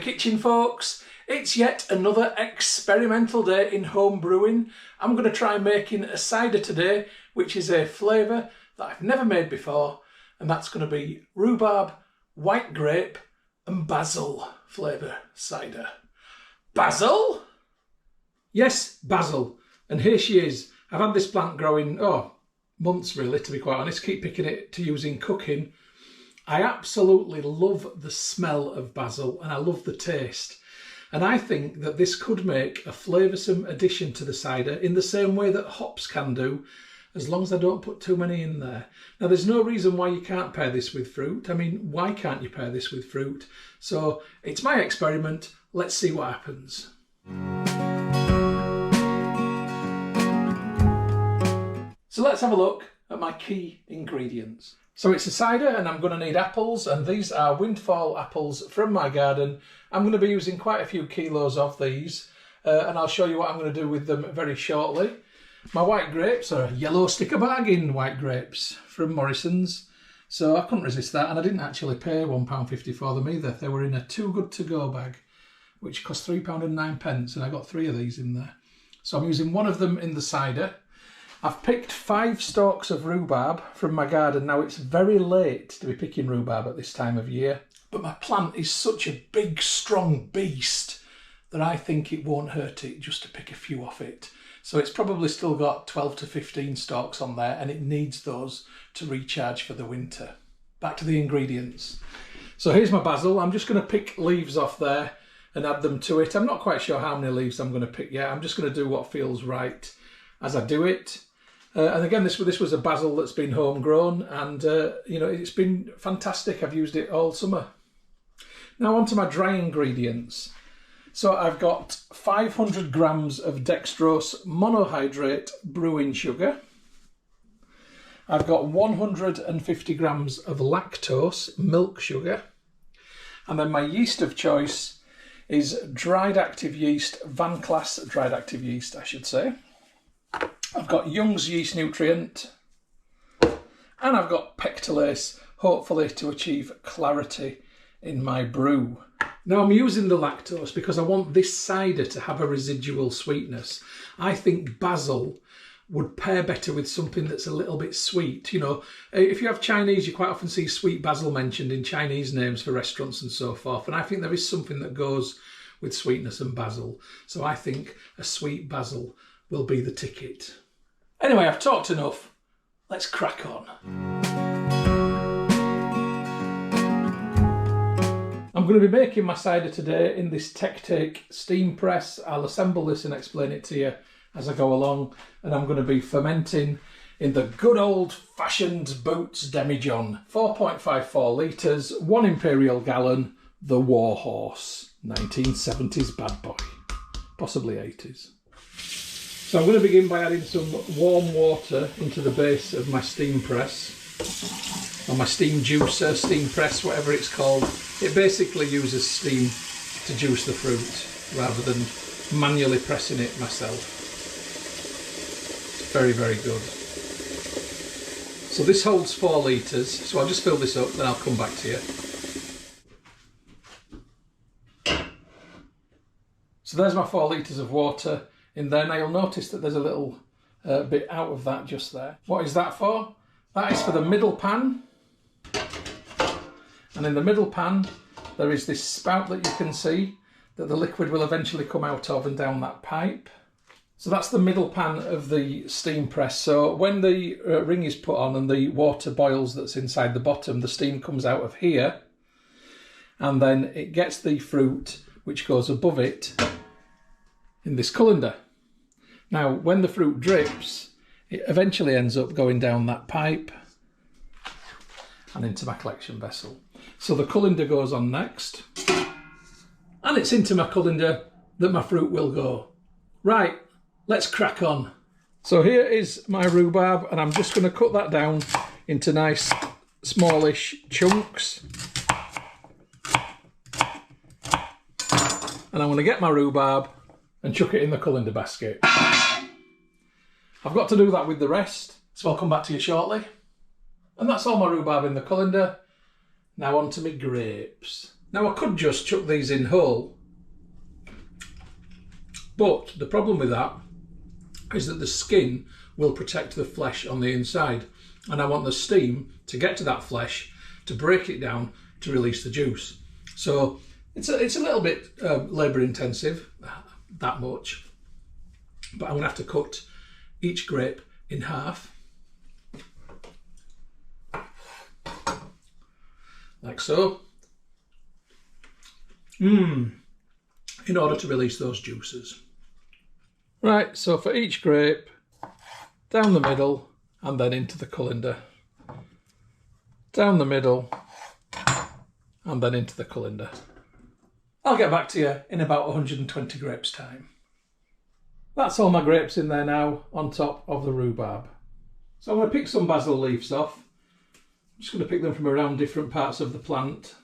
kitchen, folks. It's yet another experimental day in home brewing. I'm going to try making a cider today, which is a flavour that I've never made before, and that's going to be rhubarb, white grape and basil flavour cider. Basil? Yes, basil. And here she is. I've had this plant growing, months really, to be quite honest. Keep picking it to use in cooking. I absolutely love the smell of basil and I love the taste. And I think that this could make a flavoursome addition to the cider in the same way that hops can do, as long as I don't put too many in there. Now, there's no reason why you can't pair this with fruit. I mean, why can't you pair this with fruit? So it's my experiment. Let's see what happens. So let's have a look at my key ingredients. So it's a cider and I'm going to need apples, and these are windfall apples from my garden. I'm going to be using quite a few kilos of these and I'll show you what I'm going to do with them very shortly. My white grapes are yellow sticker bargain white grapes from Morrison's. So I couldn't resist that, and I didn't actually pay £1.50 for them either. They were in a too good to go bag, which cost £3.09, and I got 3 of these in there. So I'm using one of them in the cider. I've picked 5 stalks of rhubarb from my garden. Now, it's very late to be picking rhubarb at this time of year, but my plant is such a big, strong beast that I think it won't hurt it just to pick a few off it. So it's probably still got 12 to 15 stalks on there, and it needs those to recharge for the winter. Back to the ingredients. So here's my basil. I'm just going to pick leaves off there and add them to it. I'm not quite sure how many leaves I'm going to pick yet. I'm just going to do what feels right as I do it. And again, this was a basil that's been homegrown, and it's been fantastic. I've used it all summer. Now on to my dry ingredients. So I've got 500 grams of dextrose monohydrate brewing sugar. I've got 150 grams of lactose milk sugar. And then my yeast of choice is dried active yeast, Van Class dried active yeast, I should say. I've got Young's yeast nutrient, and I've got pectolase, hopefully to achieve clarity in my brew. Now, I'm using the lactose because I want this cider to have a residual sweetness. I think basil would pair better with something that's a little bit sweet. You know, if you have Chinese, you quite often see sweet basil mentioned in Chinese names for restaurants and so forth. And I think there is something that goes with sweetness and basil. So I think a sweet basil will be the ticket. Anyway, I've talked enough. Let's crack on. I'm going to be making my cider today in this TecTake Steam Press. I'll assemble this and explain it to you as I go along. And I'm going to be fermenting in the good old-fashioned Boots demijohn. 4.54 litres, 1 imperial gallon, the Warhorse. 1970s bad boy. Possibly 80s. So I'm going to begin by adding some warm water into the base of my steam press, or my steam juicer, steam press, whatever it's called. It basically uses steam to juice the fruit rather than manually pressing it myself. It's very, very good. So this holds 4 litres, so I'll just fill this up, then I'll come back to you. So there's my 4 litres of water in there. Now you'll notice that there's a little bit out of that just there. What is that for? That is for the middle pan. And in the middle pan there is this spout that you can see that the liquid will eventually come out of and down that pipe. So that's the middle pan of the steam press. So when the ring is put on and the water boils that's inside the bottom, the steam comes out of here and then it gets the fruit which goes above it in this colander. Now, when the fruit drips, it eventually ends up going down that pipe and into my collection vessel. So the colander goes on next, and it's into my colander that my fruit will go. Right, let's crack on. So here is my rhubarb, and I'm just going to cut that down into nice smallish chunks. And I'm going to get my rhubarb and chuck it in the colander basket. I've got to do that with the rest, so I'll come back to you shortly. And that's all my rhubarb in the colander. Now on to my grapes. Now I could just chuck these in whole, but the problem with that is that the skin will protect the flesh on the inside, and I want the steam to get to that flesh to break it down to release the juice. So it's a little bit labour intensive, that much, but I'm going to have to cut each grape in half, like so, in order to release those juices. Right, so for each grape, down the middle and then into the colander. Down the middle and then into the colander. I'll get back to you in about 120 grapes time. That's all my grapes in there now, on top of the rhubarb. So I'm going to pick some basil leaves off. I'm just going to pick them from around different parts of the plant.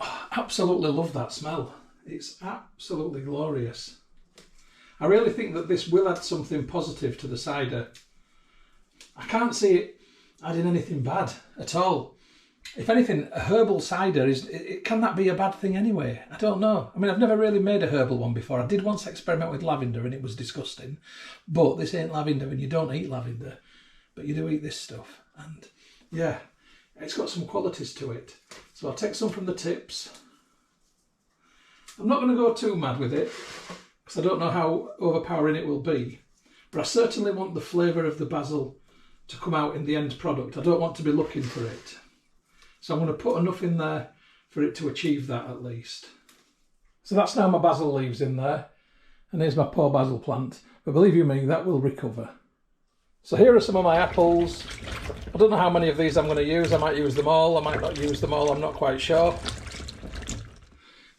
Oh, I absolutely love that smell. It's absolutely glorious. I really think that this will add something positive to the cider. I can't see it adding anything bad at all. If anything, a herbal cider, can that be a bad thing anyway? I don't know. I mean, I've never really made a herbal one before. I did once experiment with lavender and it was disgusting. But this ain't lavender and you don't eat lavender. But you do eat this stuff. And yeah, it's got some qualities to it. So I'll take some from the tips. I'm not going to go too mad with it because I don't know how overpowering it will be. But I certainly want the flavour of the basil to come out in the end product. I don't want to be looking for it. So I'm going to put enough in there for it to achieve that at least. So that's now my basil leaves in there. And here's my poor basil plant. But believe you me, that will recover. So here are some of my apples. I don't know how many of these I'm going to use. I might use them all. I might not use them all. I'm not quite sure.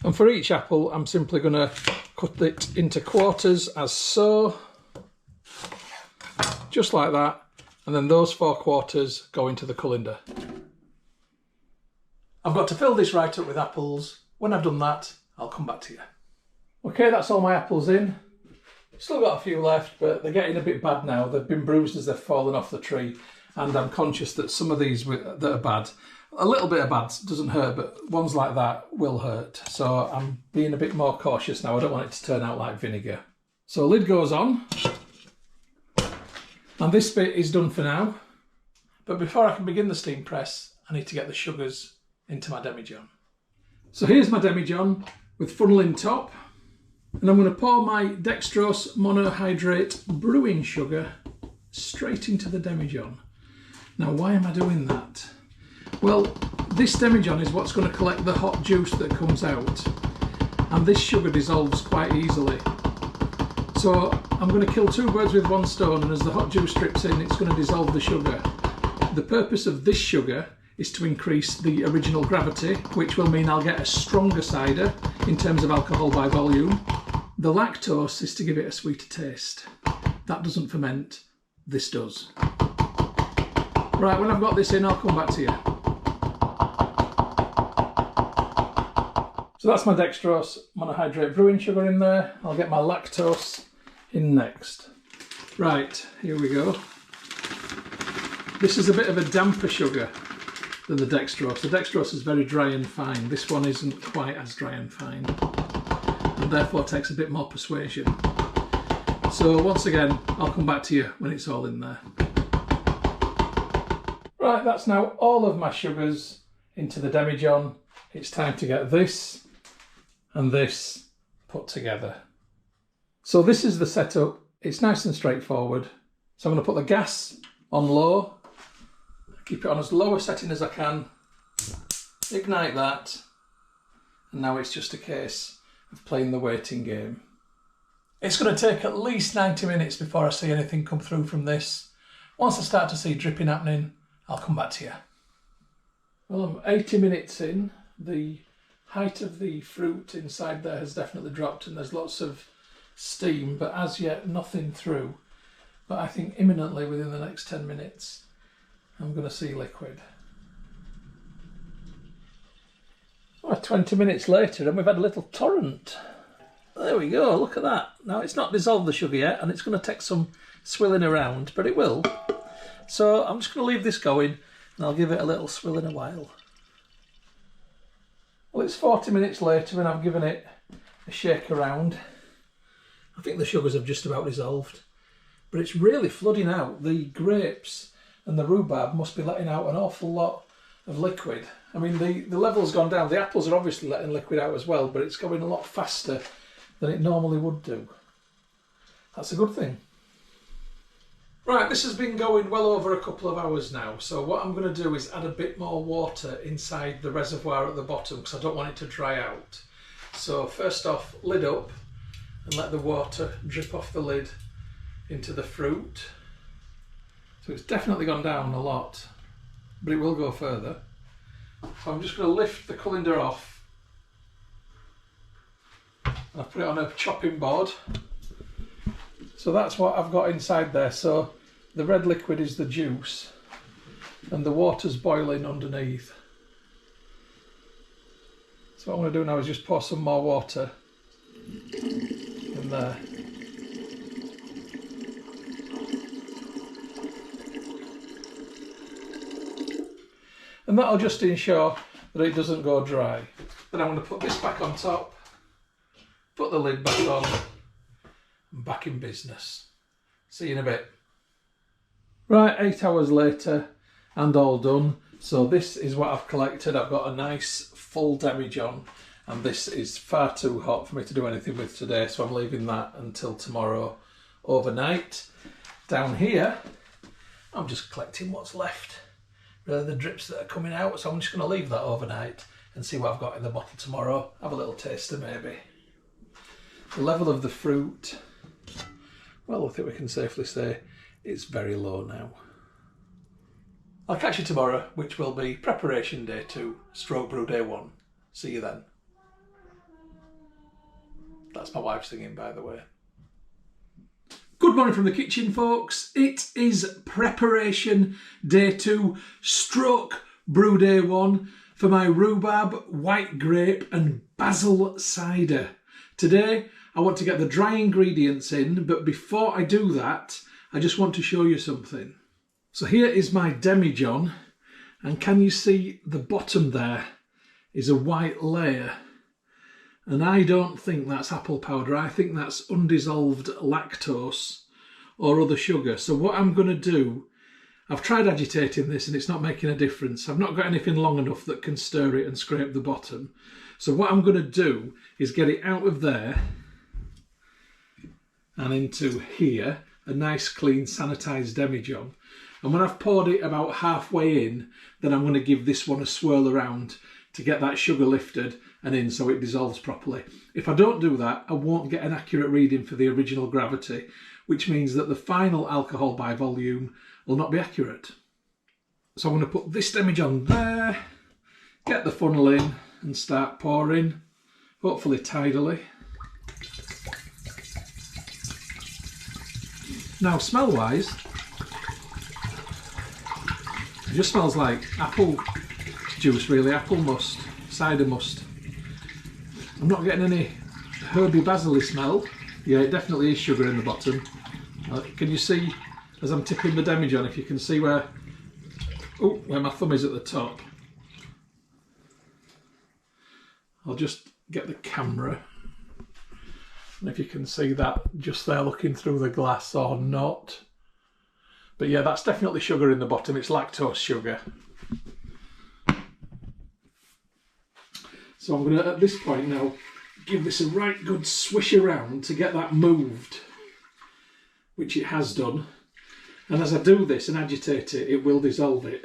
And for each apple, I'm simply going to cut it into quarters as so. Just like that. And then those 4 quarters go into the colander. I've got to fill this right up with apples. When I've done that, I'll come back to you. Okay, that's all my apples in. Still got a few left, but they're getting a bit bad now. They've been bruised as they've fallen off the tree. And I'm conscious that some of these that are bad, a little bit of bad doesn't hurt, but ones like that will hurt. So I'm being a bit more cautious now. I don't want it to turn out like vinegar. So lid goes on. And this bit is done for now. But before I can begin the steam press, I need to get the sugars into my demijohn. So here's my demijohn with funnel in top. And I'm going to pour my dextrose monohydrate brewing sugar straight into the demijohn. Now, why am I doing that? Well, this demijohn is what's going to collect the hot juice that comes out. And this sugar dissolves quite easily. So I'm going to kill 2 birds with 1 stone, and as the hot juice drips in, it's going to dissolve the sugar. The purpose of this sugar is to increase the original gravity, which will mean I'll get a stronger cider in terms of alcohol by volume. The lactose is to give it a sweeter taste. That doesn't ferment, this does. Right, when I've got this in, I'll come back to you. So that's my dextrose monohydrate brewing sugar in there. I'll get my lactose in next. Right, here we go. This is a bit of a damper sugar than the dextrose. The dextrose is very dry and fine. This one isn't quite as dry and fine, and therefore takes a bit more persuasion. So once again, I'll come back to you when it's all in there. Right, that's now all of my sugars into the demijohn. It's time to get this and this put together. So this is the setup. It's nice and straightforward. So I'm going to put the gas on low. Keep it on as low a setting as I can, ignite that, and now it's just a case of playing the waiting game. It's going to take at least 90 minutes before I see anything come through from this. Once I start to see dripping happening, I'll come back to you. Well, I'm 80 minutes in. The height of the fruit inside there has definitely dropped and there's lots of steam, but as yet nothing through. But I think imminently within the next 10 minutes, I'm going to see liquid. Oh, 20 minutes later and we've had a little torrent. There we go, look at that. Now it's not dissolved the sugar yet and it's going to take some swilling around, but it will. So I'm just going to leave this going and I'll give it a little swill in a while. Well, it's 40 minutes later and I've given it a shake around. I think the sugars have just about dissolved, but it's really flooding out. The grapes and the rhubarb must be letting out an awful lot of liquid. I mean, the level's gone down. The apples are obviously letting liquid out as well, but it's going a lot faster than it normally would do. That's a good thing. Right, this has been going well over a couple of hours now, so what I'm going to do is add a bit more water inside the reservoir at the bottom because I don't want it to dry out. So first off, lid up and let the water drip off the lid into the fruit. So it's definitely gone down a lot, but it will go further. So I'm just going to lift the colander off and I put it on a chopping board. So that's what I've got inside there. So the red liquid is the juice and the water's boiling underneath. So what I'm going to do now is just pour some more water in there. And that'll just ensure that it doesn't go dry. Then I'm going to put this back on top, put the lid back on, and back in business. See you in a bit. Right, 8 hours later and all done. So this is what I've collected. I've got a nice full demijohn and this is far too hot for me to do anything with today, so I'm leaving that until tomorrow overnight. Down here, I'm just collecting what's left. Really the drips that are coming out, so I'm just going to leave that overnight and see what I've got in the bottle tomorrow. Have a little taster maybe. The level of the fruit, well, I think we can safely say it's very low now. I'll catch you tomorrow, which will be preparation day 2, stroke brew day 1. See you then. That's my wife singing, by the way. Good morning from the kitchen, folks. It is preparation day 2, stroke brew day 1 for my rhubarb, white grape and basil cider. Today, I want to get the dry ingredients in, but before I do that, I just want to show you something. So here is my demijohn, and can you see the bottom there is a white layer? And I don't think that's apple powder. I think that's undissolved lactose or other sugar. So what I'm going to do, I've tried agitating this and it's not making a difference. I've not got anything long enough that can stir it and scrape the bottom. So what I'm going to do is get it out of there and into here, a nice clean sanitised demijohn. And when I've poured it about halfway in, then I'm going to give this one a swirl around to get that sugar lifted and in so it dissolves properly. If I don't do that, I won't get an accurate reading for the original gravity, which means that the final alcohol by volume will not be accurate. So I'm going to put this demijohn there, get the funnel in and start pouring, hopefully tidily. Now smell-wise, it just smells like apple juice really, apple must, cider must. I'm not getting any herby basil-y smell. Yeah, it definitely is sugar in the bottom. Can you see, as I'm tipping the demijohn, if you can see where my thumb is at the top. I'll just get the camera. And if you can see that just there looking through the glass or not. But yeah, that's definitely sugar in the bottom. It's lactose sugar. So I'm going to, at this point now, give this a right good swish around to get that moved, which it has done. And as I do this and agitate it, it will dissolve it.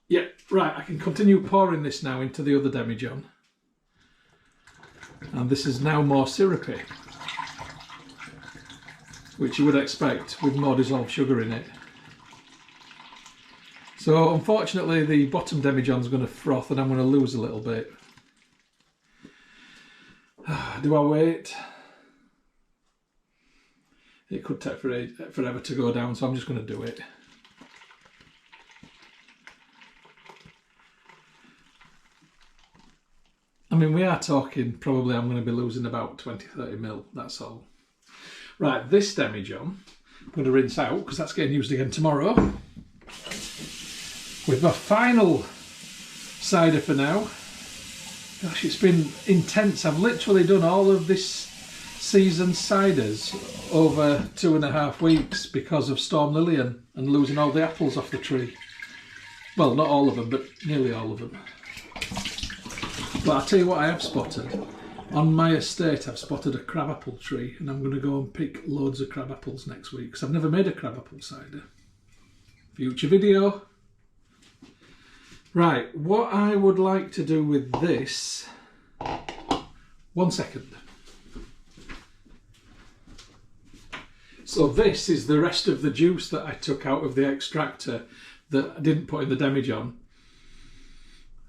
Yeah, right, I can continue pouring this now into the other demijohn. And this is now more syrupy, which you would expect with more dissolved sugar in it. So unfortunately the bottom demijohn's going to froth and I'm going to lose a little bit. Do I wait? It could take forever to go down, so I'm just going to do it. I mean, we are talking, probably I'm going to be losing about 20-30 ml, that's all. Right, this demijohn, I'm going to rinse out because that's getting used again tomorrow. with my final cider for now. Gosh, it's been intense. I've literally done all of this season's ciders over 2.5 weeks because of Storm Lillian and losing all the apples off the tree. Well, not all of them, but nearly all of them. But I'll tell you what I have spotted. On my estate, I've spotted a crabapple tree, and I'm going to go and pick loads of crabapples next week because I've never made a crabapple cider. Future video. Right, what I would like to do with this... 1 second. So this is the rest of the juice that I took out of the extractor that I didn't put in the demijohn.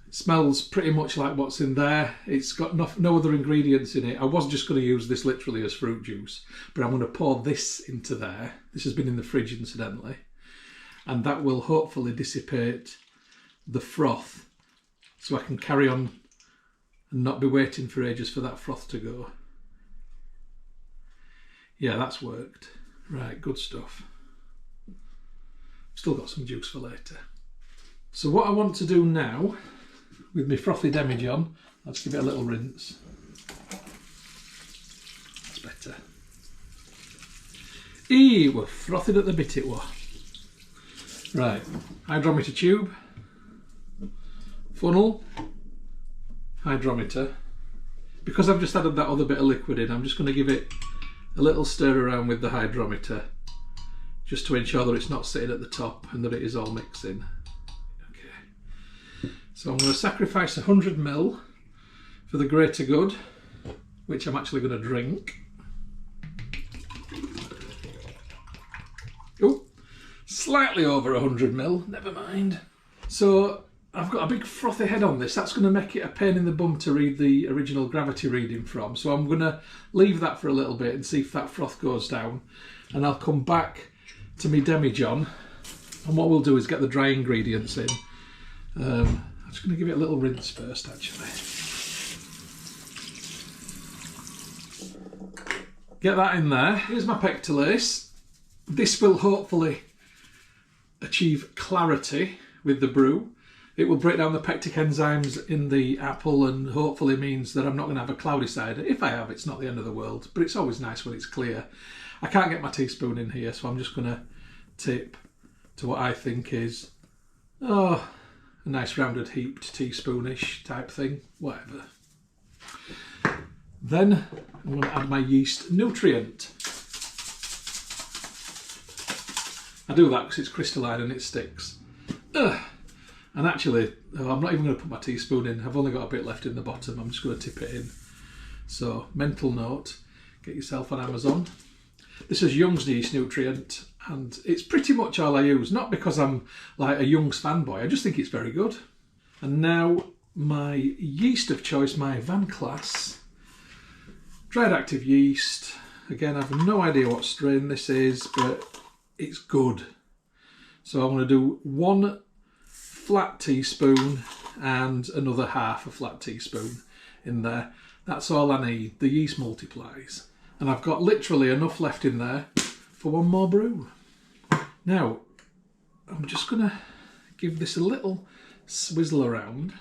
It smells pretty much like what's in there. It's got no other ingredients in it. I was just going to use this literally as fruit juice, but I'm going to pour this into there. This has been in the fridge incidentally, and that will hopefully dissipate the froth so I can carry on and not be waiting for ages for that froth to go. Yeah, that's worked. Right, good stuff. Still got some juice for later. So what I want to do now with my frothy demijohn, let's give it a little rinse. That's better. We're frothing at the bit it was. Right, hydrometer tube, funnel, hydrometer. Because I've just added that other bit of liquid in, I'm just going to give it a little stir around with the hydrometer just to ensure that it's not sitting at the top and that it is all mixing. Okay, so I'm going to sacrifice 100 ml for the greater good, which I'm actually going to drink. Oh, slightly over 100 ml, never mind. So I've got a big frothy head on this. That's going to make it a pain in the bum to read the original gravity reading from. So I'm going to leave that for a little bit and see if that froth goes down. And I'll come back to my demijohn. And what we'll do is get the dry ingredients in. I'm just going to give it a little rinse first, actually. Get that in there. Here's my pectolase. This will hopefully achieve clarity with the brew. It will break down the pectic enzymes in the apple and hopefully means that I'm not going to have a cloudy cider. If I have, it's not the end of the world, but it's always nice when it's clear. I can't get my teaspoon in here, so I'm just going to tip to what I think is, a nice rounded heaped teaspoonish type thing, whatever. Then I'm going to add my yeast nutrient. I do that because it's crystalline and it sticks. And actually, I'm not even going to put my teaspoon in. I've only got a bit left in the bottom. I'm just going to tip it in. So, mental note, get yourself on Amazon. This is Young's yeast nutrient, and it's pretty much all I use. Not because I'm like a Young's fanboy, I just think it's very good. And now my yeast of choice, my Van Class dried active yeast. Again, I have no idea what strain this is, but it's good. So I'm going to do 1 flat teaspoon and another half a flat teaspoon in there. That's all I need. The yeast multiplies. And I've got literally enough left in there for 1 more brew. Now, I'm just going to give this a little swizzle around.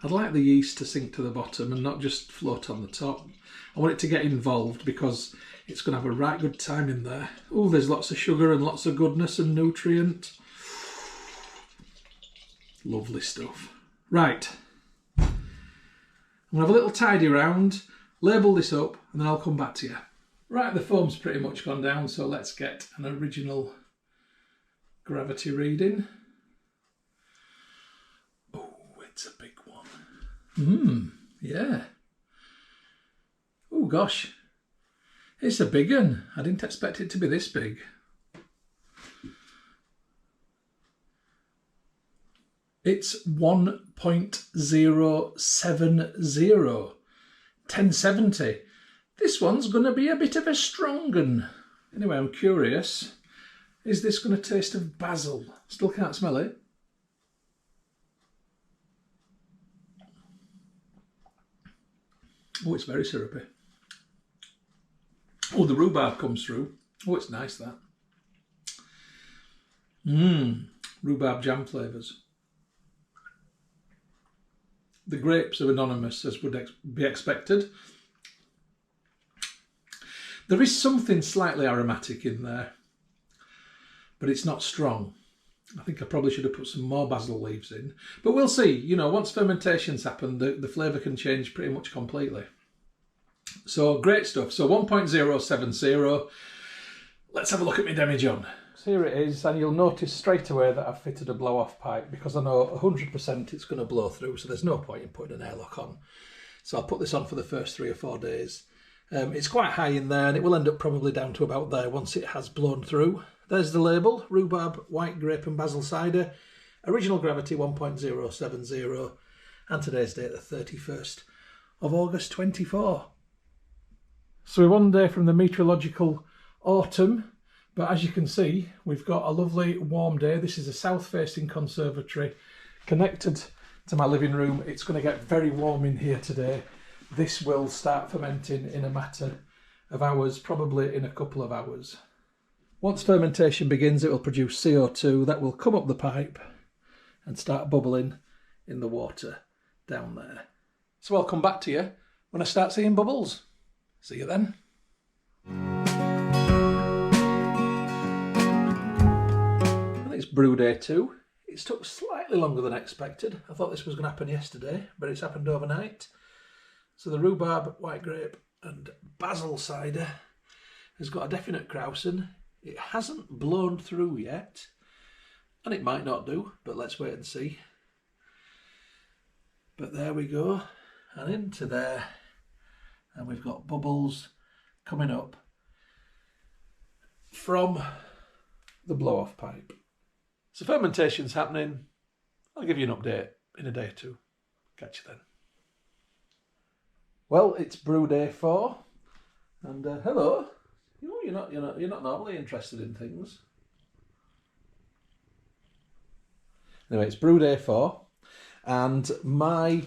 I'd like the yeast to sink to the bottom and not just float on the top. I want it to get involved because it's going to have a right good time in there. Oh, there's lots of sugar and lots of goodness and nutrient. Lovely stuff. Right. I'm going to have a little tidy round, label this up, and then I'll come back to you. Right, the foam's pretty much gone down, so let's get an original gravity reading. Oh, it's a big one. Yeah. Oh gosh, it's a big one. I didn't expect it to be this big. It's 1.070, 1070. This one's going to be a bit of a strong one. Anyway, I'm curious, is this going to taste of basil? Still can't smell it. Oh, it's very syrupy. Oh, the rhubarb comes through. Oh, it's nice, that. rhubarb jam flavours. The grapes are anonymous, as would be expected. There is something slightly aromatic in there, but it's not strong. I think I probably should have put some more basil leaves in, but we'll see. You know, once fermentations happen, the flavour can change pretty much completely. So great stuff. So 1.070. Let's have a look at my demijohn. So here it is, and you'll notice straight away that I've fitted a blow-off pipe because I know 100% it's going to blow through, so there's no point in putting an airlock on. So I'll put this on for the first 3 or 4 days. It's quite high in there, and it will end up probably down to about there once it has blown through. There's the label: rhubarb, white grape and basil cider. Original gravity 1.070, and today's date the 31st of August 24. So we're 1 day from the meteorological autumn, but as you can see, we've got a lovely warm day. This is a south-facing conservatory connected to my living room. It's going to get very warm in here today. This will start fermenting in a matter of hours, probably in a couple of hours. Once fermentation begins, it will produce CO2 that will come up the pipe and start bubbling in the water down there. So I'll come back to you when I start seeing bubbles. See you then. I think it's brew day 2. It's took slightly longer than expected. I thought this was going to happen yesterday, but it's happened overnight. So the rhubarb, white grape and basil cider has got a definite krausen. It hasn't blown through yet, and it might not do, but let's wait and see. But there we go, and into there, and we've got bubbles coming up from the blow-off pipe. So fermentation's happening. I'll give you an update in a day or 2. Catch you then. Well, it's brew day 4, and hello. You know, you're not normally interested in things. Anyway, it's brew day 4, and my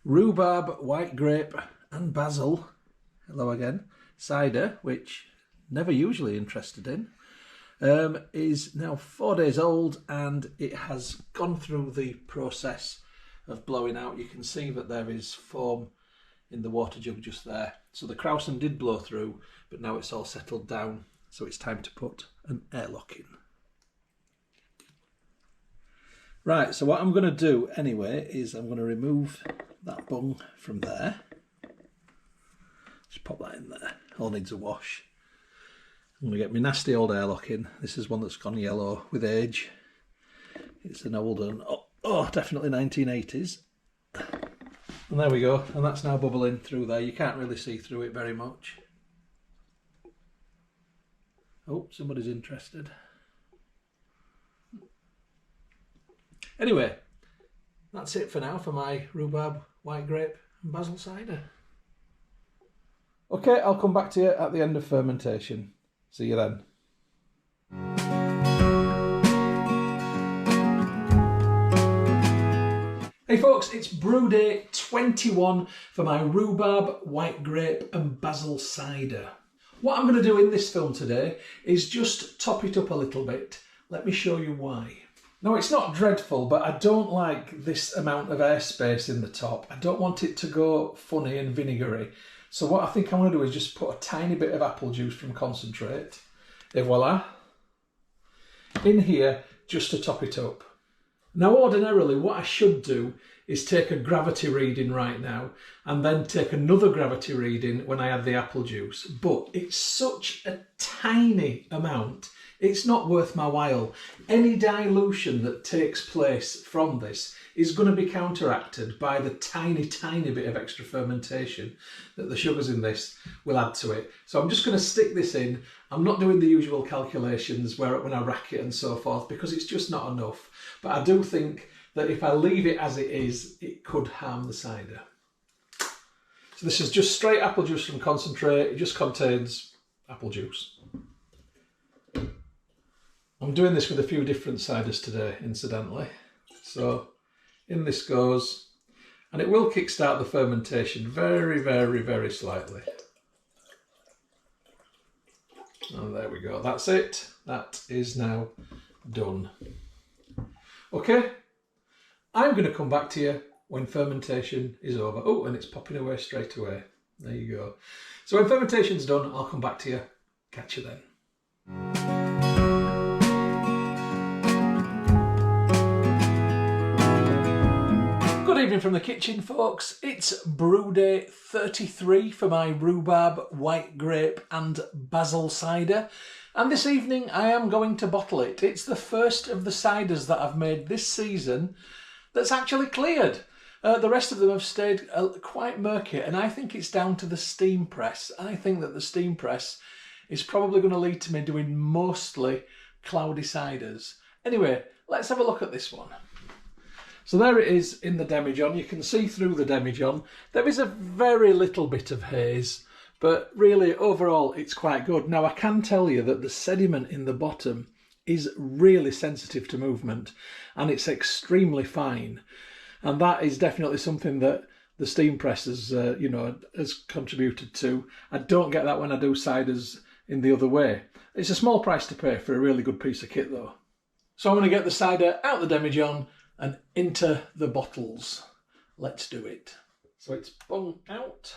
rhubarb, white grape and basil, hello again, cider, which never usually interested in, is now 4 days old, and it has gone through the process of blowing out. You can see that there is foam in the water jug just there. So the krausen did blow through, but now it's all settled down, so it's time to put an airlock in. Right, so what I'm going to do anyway is I'm going to remove that bung from there. Just pop that in there. All needs a wash. I'm going to get my nasty old airlock in. This is one that's gone yellow with age. It's an old one. Oh, definitely 1980s. And there we go, and that's now bubbling through there. You can't really see through it very much. Oh, somebody's interested. Anyway, that's it for now for my rhubarb, white grape and basil cider. Okay, I'll come back to you at the end of fermentation. See you then. Hey folks, it's brew day 21 for my rhubarb, white grape and basil cider. What I'm going to do in this film today is just top it up a little bit. Let me show you why. Now, it's not dreadful, but I don't like this amount of airspace in the top. I don't want it to go funny and vinegary. So what I think I'm going to do is just put a tiny bit of apple juice from concentrate, et voila, in here just to top it up. Now, ordinarily, what I should do is take a gravity reading right now and then take another gravity reading when I add the apple juice. But it's such a tiny amount, it's not worth my while. Any dilution that takes place from this is going to be counteracted by the tiny, tiny bit of extra fermentation that the sugars in this will add to it. So I'm just going to stick this in. I'm not doing the usual calculations when I rack it and so forth, because it's just not enough. But I do think that if I leave it as it is, it could harm the cider. So this is just straight apple juice from concentrate. It just contains apple juice. I'm doing this with a few different ciders today, incidentally. So in this goes, and it will kickstart the fermentation very, very, very slightly. And there we go. That's it. That is now done. Okay, I'm going to come back to you when fermentation is over. Oh, and it's popping away straight away. There you go. So when fermentation's done, I'll come back to you. Catch you then. Good evening from the kitchen, folks. It's brew day 33 for my rhubarb, white grape and basil cider. And this evening I am going to bottle it. It's the first of the ciders that I've made this season that's actually cleared. The rest of them have stayed quite murky, and I think it's down to the steam press. I think that the steam press is probably going to lead to me doing mostly cloudy ciders. Anyway, let's have a look at this one. So there it is in the demijohn. You can see through the demijohn. There is a very little bit of haze, but really overall it's quite good. Now I can tell you that the sediment in the bottom is really sensitive to movement, and it's extremely fine. And that is definitely something that the steam press has, has contributed to. I don't get that when I do ciders in the other way. It's a small price to pay for a really good piece of kit though. So I'm going to get the cider out the demijohn and into the bottles. Let's do it. So it's bung out.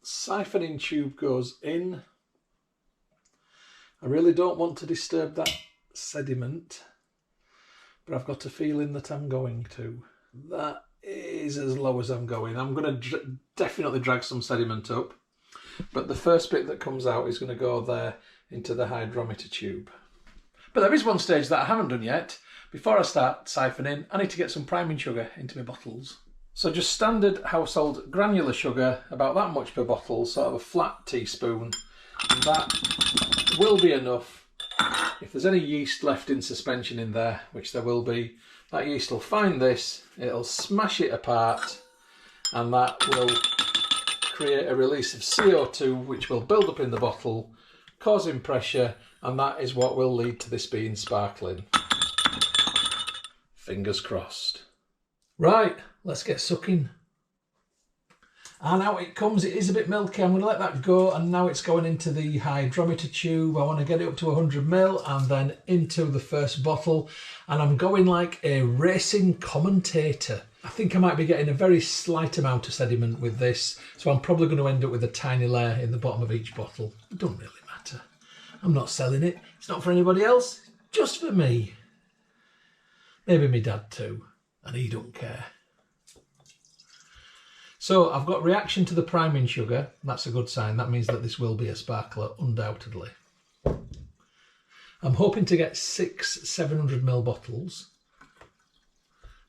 Siphoning tube goes in. I really don't want to disturb that sediment, but I've got a feeling that I'm going to. That is as low as I'm going. I'm going to definitely drag some sediment up, but the first bit that comes out is going to go there into the hydrometer tube. But there is one stage that I haven't done yet. Before I start siphoning, I need to get some priming sugar into my bottles. So just standard household granular sugar, about that much per bottle, sort of a flat teaspoon. And that will be enough. If there's any yeast left in suspension in there, which there will be, that yeast will find this, it'll smash it apart, and that will create a release of CO2, which will build up in the bottle, causing pressure, and that is what will lead to this being sparkling. Fingers crossed. Right, let's get sucking. And out it comes. It is a bit milky. I'm going to let that go, and now it's going into the hydrometer tube. I want to get it up to 100 ml and then into the first bottle. And I'm going like a racing commentator. I think I might be getting a very slight amount of sediment with this, so I'm probably going to end up with a tiny layer in the bottom of each bottle. It doesn't really matter. I'm not selling it. It's not for anybody else, just for me. Maybe my dad too, and he don't care. So I've got reaction to the priming sugar. That's a good sign. That means that this will be a sparkler, undoubtedly. I'm hoping to get 6 700 ml bottles.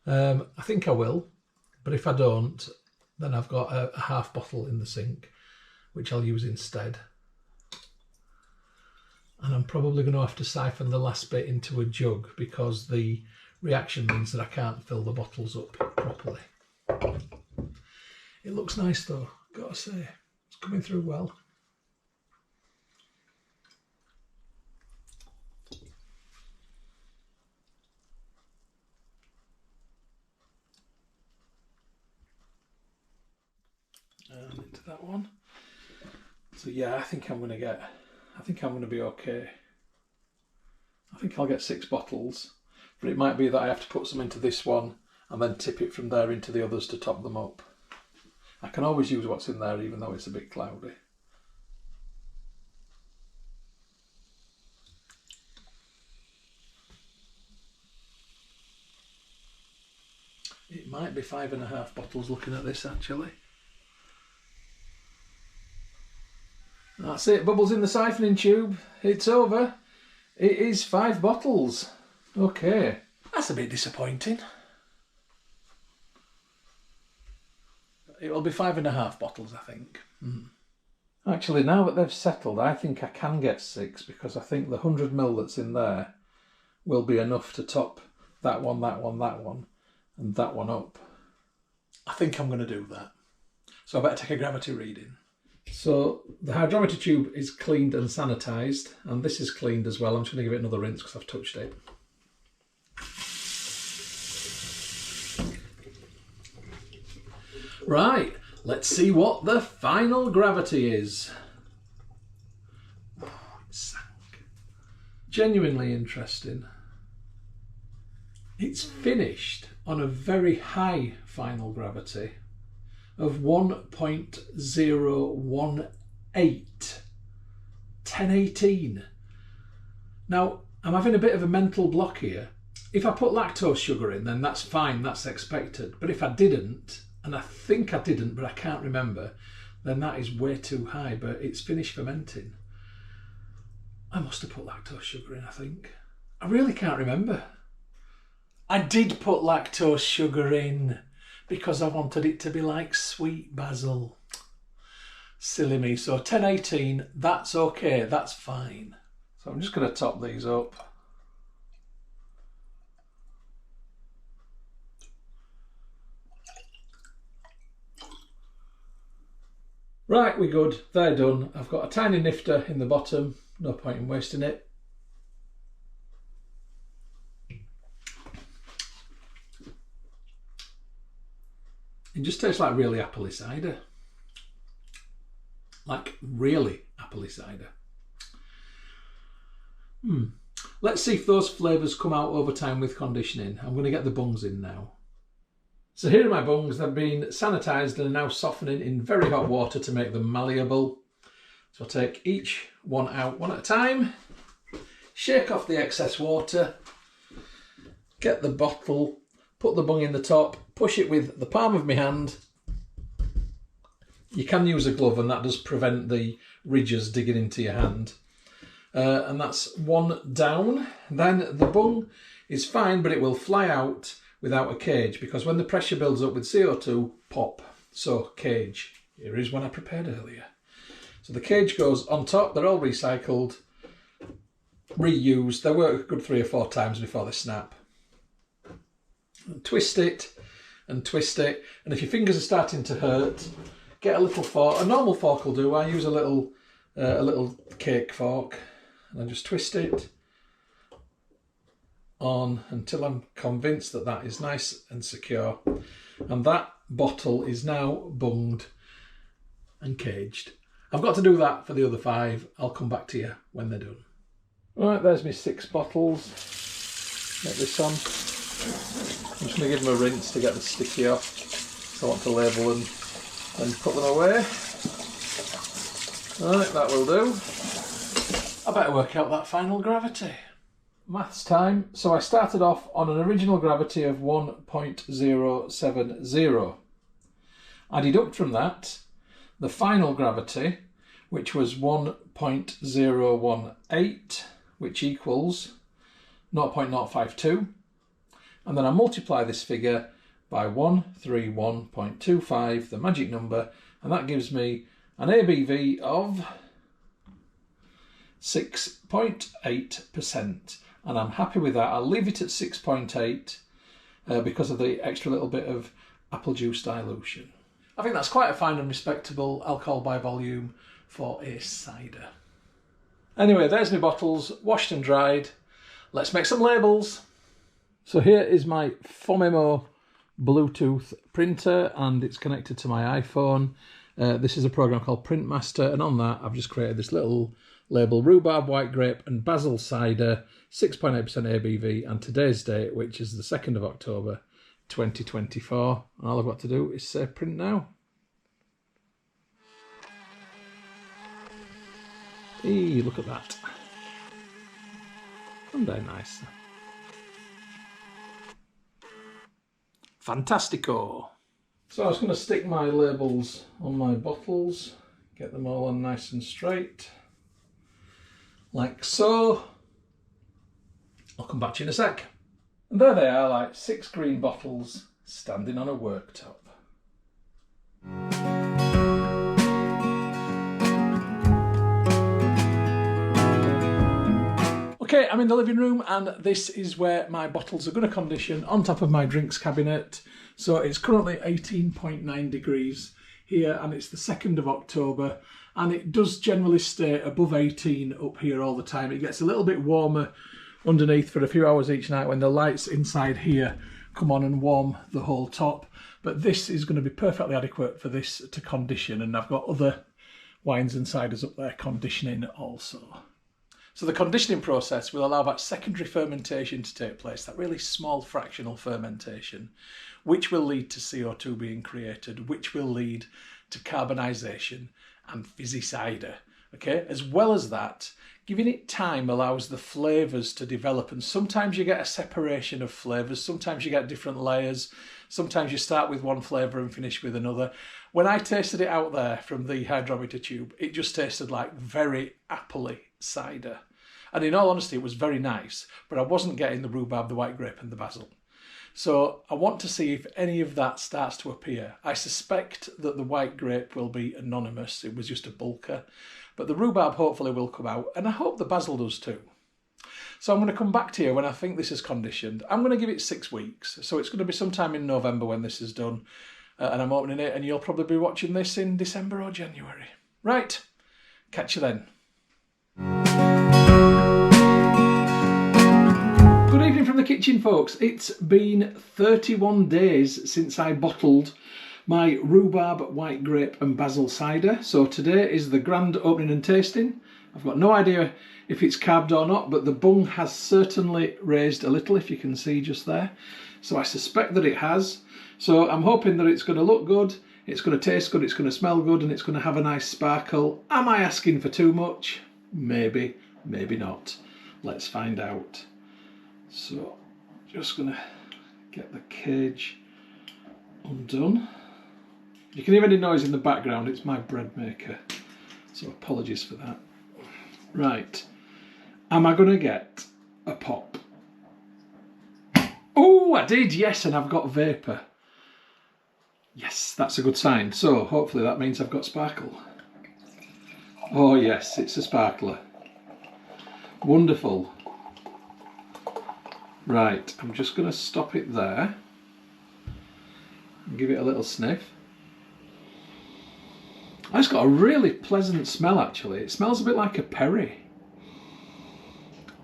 I think I will, but if I don't, then I've got a half bottle in the sink, which I'll use instead. And I'm probably going to have to siphon the last bit into a jug because the reaction means that I can't fill the bottles up properly. It looks nice though, gotta say. It's coming through well. And into that one. So yeah, I think I'm going to be okay. I think I'll get 6 bottles, but it might be that I have to put some into this one and then tip it from there into the others to top them up. I can always use what's in there even though it's a bit cloudy. It might be 5.5 bottles looking at this actually. That's it, bubbles in the siphoning tube. It's over. It is 5 bottles. Okay. That's a bit disappointing. It will be 5.5 bottles, I think. Actually, now that they've settled, I think I can get 6 because I think the 100 ml that's in there will be enough to top that one, that one, that one, and that one up. I think I'm going to do that. So I better take a gravity reading. So the hydrometer tube is cleaned and sanitised, and this is cleaned as well. I'm just going to give it another rinse because I've touched it. Right, let's see what the final gravity is. It sank. Genuinely interesting. It's finished on a very high final gravity of 1.018, 1018. Now, I'm having a bit of a mental block here. If I put lactose sugar in, then that's fine, that's expected. But if I didn't, and I think I didn't, but I can't remember, then that is way too high, but it's finished fermenting. I must have put lactose sugar in, I think. I really can't remember. I did put lactose sugar in because I wanted it to be like sweet basil. Silly me. So 1018, that's okay, that's fine. So I'm just going to top these up. Right, we're good. They're done. I've got a tiny nifter in the bottom. No point in wasting it. It just tastes like really appley cider. Like really appley cider. Let's see if those flavours come out over time with conditioning. I'm going to get the bungs in now. So here are my bungs. They've been sanitised and are now softening in very hot water to make them malleable. So I'll take each one out one at a time, shake off the excess water, get the bottle, put the bung in the top, push it with the palm of my hand. You can use a glove and that does prevent the ridges digging into your hand. And that's one down. Then the bung is fine, but it will fly out without a cage because when the pressure builds up with CO2, pop. So cage. Here is one I prepared earlier. So the cage goes on top. They're all recycled, reused. They work a good 3 or 4 times before they snap. And twist it and twist it. And if your fingers are starting to hurt, get a little fork. A normal fork will do. I use a little cake fork. And I just twist it on until I'm convinced that that is nice and secure. And that bottle is now bunged and caged. I've got to do that for the other 5. I'll come back to you when they're done. Right, there's my 6 bottles. Get this on. I'm just going to give them a rinse to get the sticky off. So I want to label them and put them away. Right, that will do. I better work out that final gravity. Maths time. So I started off on an original gravity of 1.070. I deduct from that the final gravity, which was 1.018, which equals 0.052. And then I multiply this figure by 131.25, the magic number, and that gives me an ABV of 6.8%. And I'm happy with that. I'll leave it at 6.8 because of the extra little bit of apple juice dilution. I think that's quite a fine and respectable alcohol by volume for a cider. Anyway, there's my bottles, washed and dried. Let's make some labels. So here is my Fomemo Bluetooth printer and it's connected to my iPhone. This is a program called Printmaster, and on that I've just created this little label: Rhubarb, White Grape and Basil Cider, 6.8% ABV, and today's date, which is the 2nd of October 2024. And all I've got to do is say print now. Eee, look at that. And very nice. Fantastico. So I was going to stick my labels on my bottles, get them all on nice and straight, like so. I'll come back to you in a sec. And there they are, like 6 green bottles standing on a worktop. Okay, I'm in the living room and this is where my bottles are going to condition on top of my drinks cabinet. So it's currently 18.9 degrees here and it's the 2nd of October, and it does generally stay above 18 up here all the time. It gets a little bit warmer underneath for a few hours each night when the lights inside here come on and warm the whole top. But this is going to be perfectly adequate for this to condition, and I've got other wines and ciders up there conditioning also. So the conditioning process will allow that secondary fermentation to take place, that really small fractional fermentation, which will lead to CO2 being created, which will lead to carbonisation and fizzy cider. Okay, as well as that, giving it time allows the flavours to develop, and sometimes you get a separation of flavours, sometimes you get different layers, sometimes you start with one flavour and finish with another. When I tasted it out there from the hydrometer tube, it just tasted like very appley cider. And in all honesty, it was very nice, but I wasn't getting the rhubarb, the white grape and the basil. So I want to see if any of that starts to appear. I suspect that the white grape will be anonymous, it was just a bulker, but the rhubarb hopefully will come out, and I hope the basil does too. So I'm going to come back to you when I think this is conditioned. I'm going to give it 6 weeks, so it's going to be sometime in November when this is done, and I'm opening it, and you'll probably be watching this in December or January. Right, catch you then. Good evening from the kitchen, folks. It's been 31 days since I bottled my rhubarb, white grape and basil cider. So today is the grand opening and tasting. I've got no idea if it's carved or not, but the bung has certainly raised a little, if you can see just there. So I suspect that it has. So I'm hoping that it's going to look good, it's going to taste good, it's going to smell good, and it's going to have a nice sparkle. Am I asking for too much? Maybe, maybe not. Let's find out. So, just going to get the cage undone. You can hear any noise in the background, it's my bread maker, so apologies for that. Right, am I going to get a pop? Oh, I did, yes, and I've got vapour. Yes, that's a good sign. So, hopefully that means I've got sparkle. Oh yes, it's a sparkler. Wonderful. Right, I'm just going to stop it there and give it a little sniff. It's got a really pleasant smell actually. It smells a bit like a perry.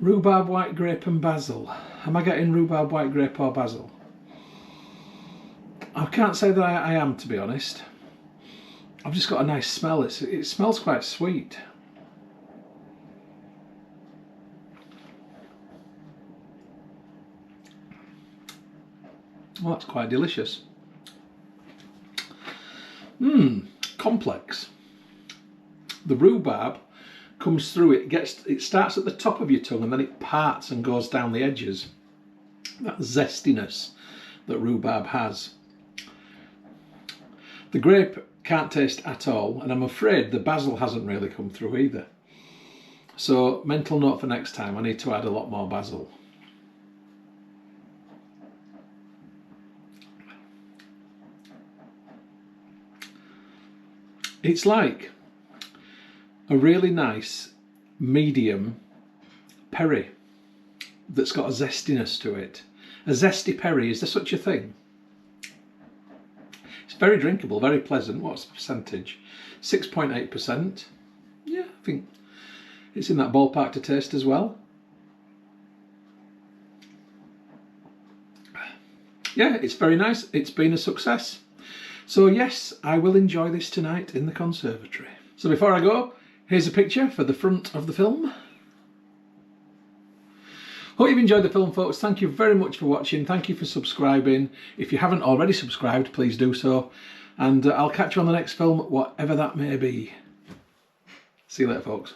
Rhubarb, white grape and basil. Am I getting rhubarb, white grape or basil? I can't say that I am, to be honest. I've just got a nice smell. It smells quite sweet. Well, that's quite delicious. Complex. The rhubarb comes through, it starts at the top of your tongue and then it parts and goes down the edges. That zestiness that rhubarb has. The grape can't taste at all, and I'm afraid the basil hasn't really come through either. So, mental note for next time, I need to add a lot more basil. It's like a really nice medium perry that's got a zestiness to it. A zesty perry, is there such a thing? It's very drinkable, very pleasant. What's the percentage? 6.8%. Yeah, I think it's in that ballpark to taste as well. Yeah, it's very nice. It's been a success. So yes, I will enjoy this tonight in the conservatory. So before I go, here's a picture for the front of the film. Hope you've enjoyed the film, folks. Thank you very much for watching. Thank you for subscribing. If you haven't already subscribed, please do so. And I'll catch you on the next film, whatever that may be. See you later, folks.